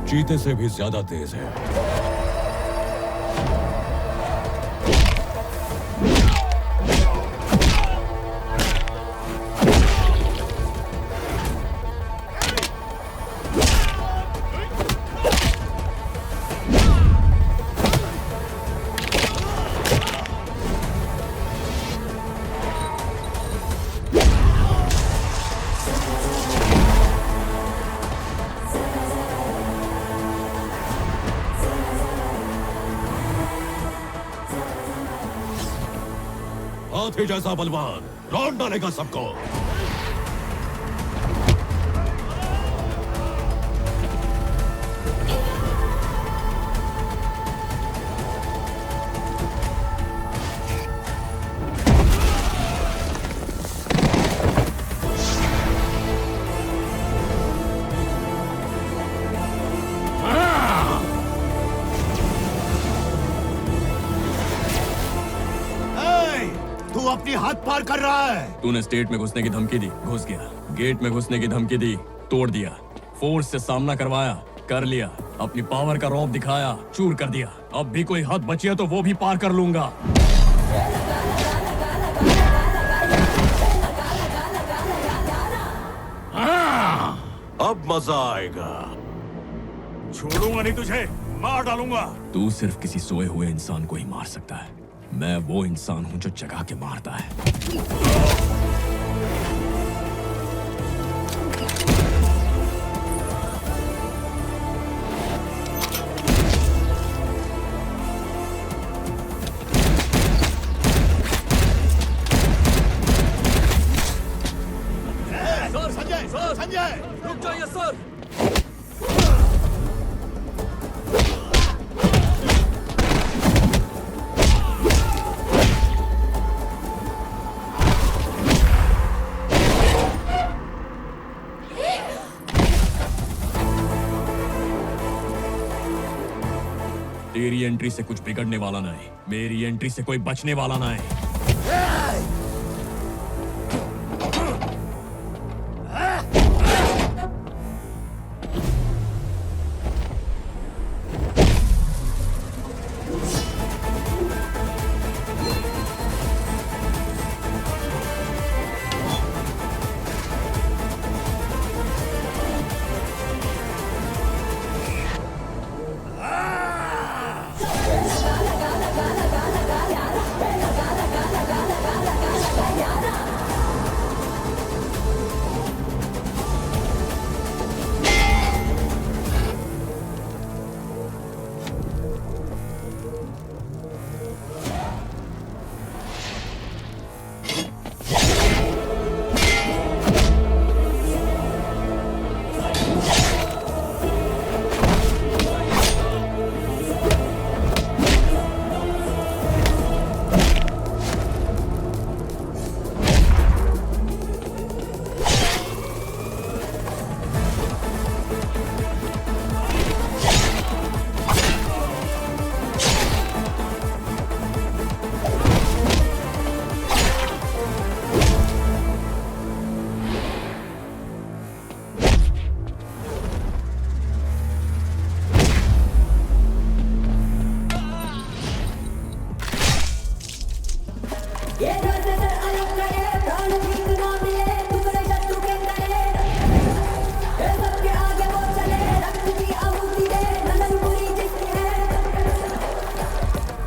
चीते से भी ज्यादा तेज है। हाथी जैसा बलवान लौट डालेगा सबको। तू अपनी हद पार कर रहा है। तूने स्टेट में घुसने की धमकी दी, घुस गया। गेट में घुसने की धमकी दी, तोड़ दिया। फोर्स से सामना करवाया, कर लिया। अपनी पावर का रौब दिखाया, चूर कर दिया। अब भी कोई हद बची है तो वो भी पार कर लूंगा। अब मजा आएगा। छोड़ूंगा नहीं तुझे, मार डालूंगा। तू सिर्फ किसी सोए हुए इंसान को ही मार सकता है। मैं वो इंसान हूं जो जगा के मारता है। सर संजय, सर संजय, रुक जाइए सर। तेरी एंट्री से कुछ बिगड़ने वाला ना है, मेरी एंट्री से कोई बचने वाला ना है।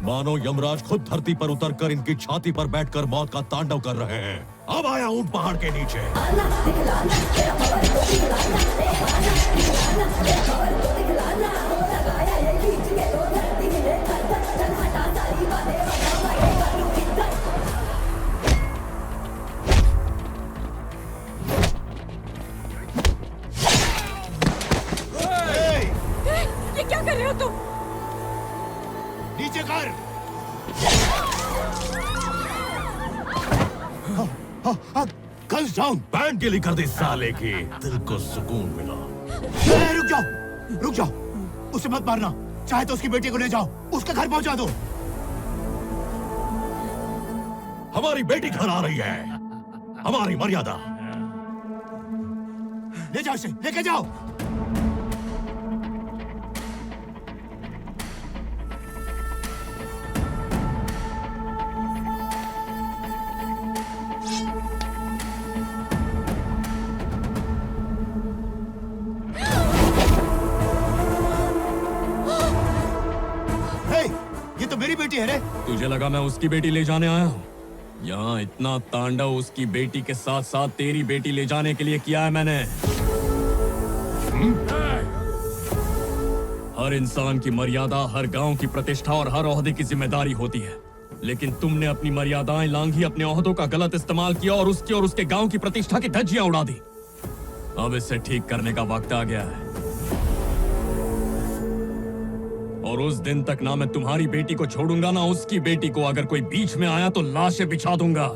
मानो यमराज खुद धरती पर उतरकर इनकी छाती पर बैठकर मौत का तांडव कर रहे हैं। अब आया ऊंट पहाड़ के नीचे। ये क्या कर रहे हो तुम? नीचे कर। Guns down. बैंड गिली कर दी साले की। दिल को सुकून मिला। रुक जाओ, रुक जाओ। उसे मत मारना। चाहे तो उसकी बेटी को ले जाओ, उसका घर पहुंचा दो। हमारी बेटी घर आ रही है, हमारी मर्यादा। ले जाओ इसे, लेके जाओ। बेटी है रे? तुझे लगा मैं उसकी बेटी ले जाने आया हूँ? यहाँ इतना तांडव उसकी बेटी के साथ साथ तेरी बेटी ले जाने के लिए किया है मैंने। हर इंसान की मर्यादा, हर गांव की प्रतिष्ठा और हर ओहदे की जिम्मेदारी होती है, लेकिन तुमने अपनी मर्यादाएं लांघी, अपने ओहदों का गलत इस्तेमाल किया और उसके गांव की प्रतिष्ठा की धज्जियां उड़ा दी। अब इसे ठीक करने का वक्त आ गया है, और उस दिन तक ना मैं तुम्हारी बेटी को छोड़ूंगा ना उसकी बेटी को। अगर कोई बीच में आया तो लाशें बिछा दूंगा।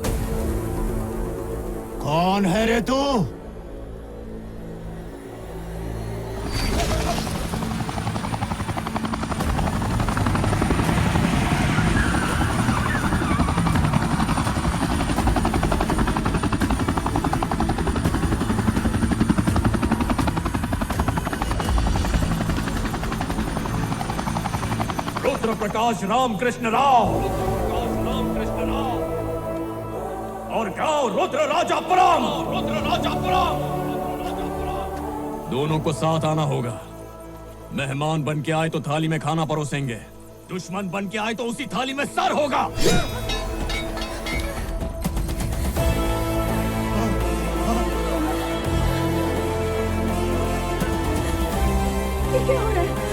कौन है रे तू? रुद्र प्रकाश रामकृष्ण राव और गांव रुद्र राजापुरम। दोनों को साथ आना होगा। मेहमान बन के आए तो थाली में खाना परोसेंगे, दुश्मन बन के आए तो उसी थाली में सर होगा। ये क्या हो रहा है?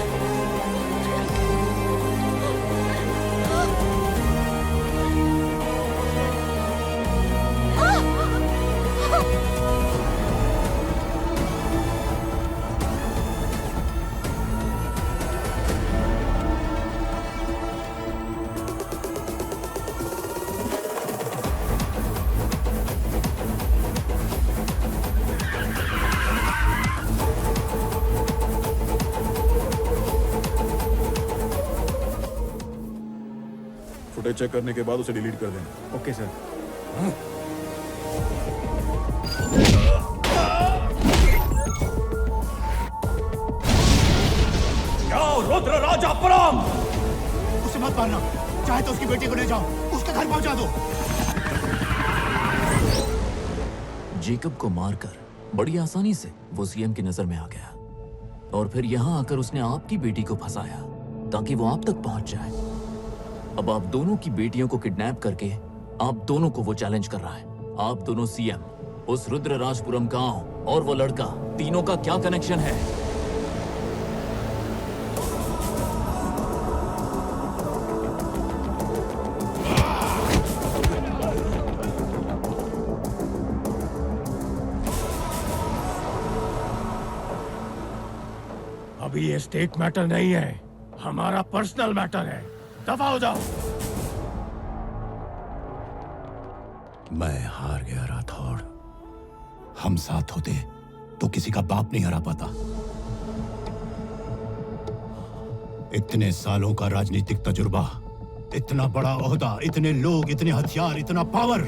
फुटेज चेक करने के बाद उसे डिलीट कर देना। Okay sir. रुद्र राजापुरम। उसे मत मारना, चाहे तो उसकी बेटी को ले जाओ, उसके घर पहुंचा दो। जेकब को मारकर बड़ी आसानी से वो सीएम की नजर में आ गया, और फिर यहाँ आकर उसने आपकी बेटी को फंसाया ताकि वो आप तक पहुंच जाए। अब आप दोनों की बेटियों को किडनैप करके आप दोनों को वो चैलेंज कर रहा है। आप दोनों सीएम, उस रुद्र राजपुरम गांव और वो लड़का, तीनों का क्या कनेक्शन है? अभी ये स्टेट मैटर नहीं है, हमारा पर्सनल मैटर है। दफा हो जाओ। मैं हार गया राठौड़। हम साथ होते तो किसी का बाप नहीं हरा पाता। इतने सालों का राजनीतिक तजुर्बा, इतना बड़ा ओहदा, इतने लोग, इतने हथियार, इतना पावर,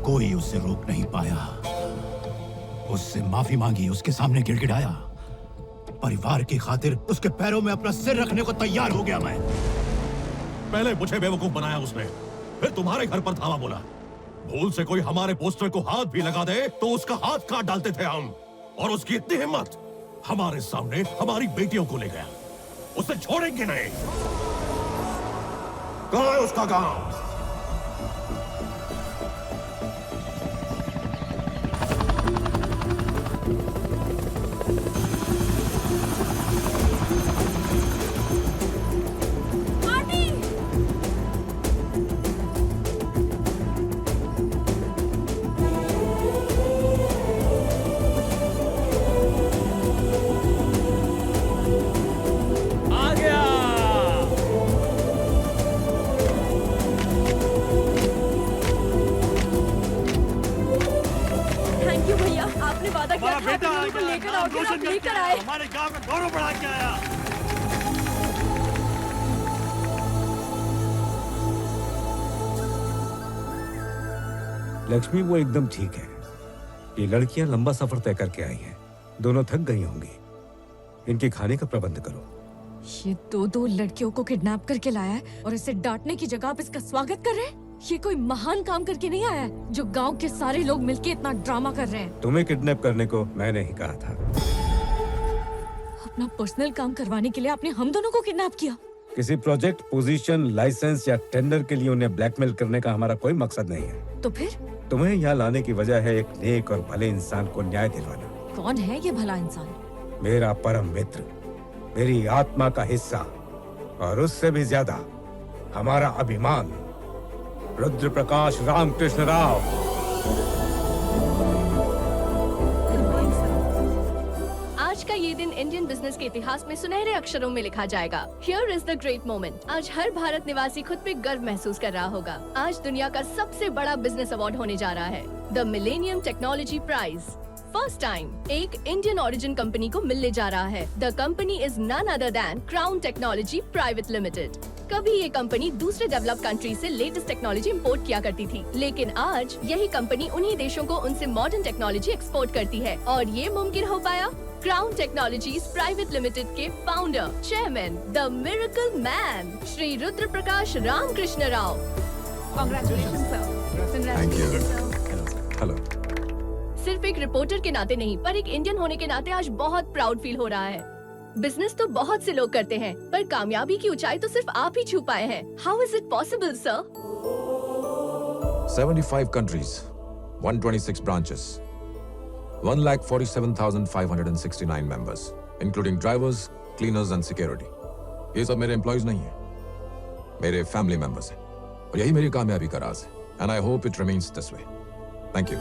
कोई उसे रोक नहीं पाया। उससे माफी मांगी, उसके सामने गिड़गिड़ाया, परिवार की खातिर उसके पैरों में अपना सिर रखने को तैयार हो गया मैं। पहले मुझे बेवकूफ बनाया उसने, फिर तुम्हारे घर पर धावा बोला। भूल से कोई हमारे पोस्टर को हाथ भी लगा दे तो उसका हाथ काट डालते थे हम। और उसकी इतनी हिम्मत, हमारे सामने हमारी बेटियों को ले गया। उसे छोड़ेंगे नहीं। कहाँ है उसका गांव? लेकर आओगे ना, लेकर आए। हमारे गांव का गौरव बढ़ा के आया। लक्ष्मी, वो एकदम ठीक है। ये लड़कियां लंबा सफर तय करके आई हैं, दोनों थक गई होंगी। इनके खाने का प्रबंध करो। ये दो लड़कियों को किडनैप करके लाया है और इसे डांटने की जगह आप इसका स्वागत कर रहे हैं। ये कोई महान काम करके नहीं आया है जो गांव के सारे लोग मिलके इतना ड्रामा कर रहे हैं। तुम्हें किडनैप करने को मैंने ही कहा था। अपना पर्सनल काम करवाने के लिए आपने हम दोनों को किडनैप किया। किसी प्रोजेक्ट, पोजीशन, लाइसेंस या टेंडर के लिए उन्हें ब्लैकमेल करने का हमारा कोई मकसद नहीं है। तो फिर तुम्हें यहाँ लाने की वजह है एक नेक और भले इंसान को न्याय दिलवाना। कौन है ये भला इंसान? मेरा परम मित्र, मेरी आत्मा का हिस्सा और उससे भी ज्यादा हमारा अभिमान, रुद्र प्रकाश रामकृष्ण राव। आज का ये दिन इंडियन बिजनेस के इतिहास में सुनहरे अक्षरों में लिखा जाएगा। Here is the great moment। आज हर भारत निवासी खुद पे गर्व महसूस कर रहा होगा। आज दुनिया का सबसे बड़ा बिजनेस अवार्ड होने जा रहा है, the millennium technology prize. First time एक इंडियन ओरिजिन कंपनी को मिलने जा रहा है। The company is none other than crown technology private limited. कभी ये कंपनी दूसरे डेवलप कंट्री से लेटेस्ट टेक्नोलॉजी इंपोर्ट किया करती थी, लेकिन आज यही कंपनी उन्हीं देशों को उनसे मॉडर्न टेक्नोलॉजी एक्सपोर्ट करती है, और ये मुमकिन हो पाया क्राउन टेक्नोलॉजीज प्राइवेट लिमिटेड के founder, chairman, the miracle man, Shri Rudra Prakash Ramakrishna Rao. Hello. सिर्फ एक रिपोर्टर के नाते नहीं, पर एक इंडियन होने के नाते आज बहुत प्राउड फील हो रहा है। बिजनेस तो बहुत से लोग करते हैं, पर कामयाबी की ऊंचाई तो सिर्फ आप ही छू पाए हैं। How is it possible sir? 75 countries, 126 branches, 1,47,569 members, including drivers, cleaners and security. ये सब मेरे एम्प्लॉयज नहीं हैं, मेरे फैमिली मेंबर्स हैं, और यही मेरी कामयाबी का राज है। And I hope it remains this way. Thank you.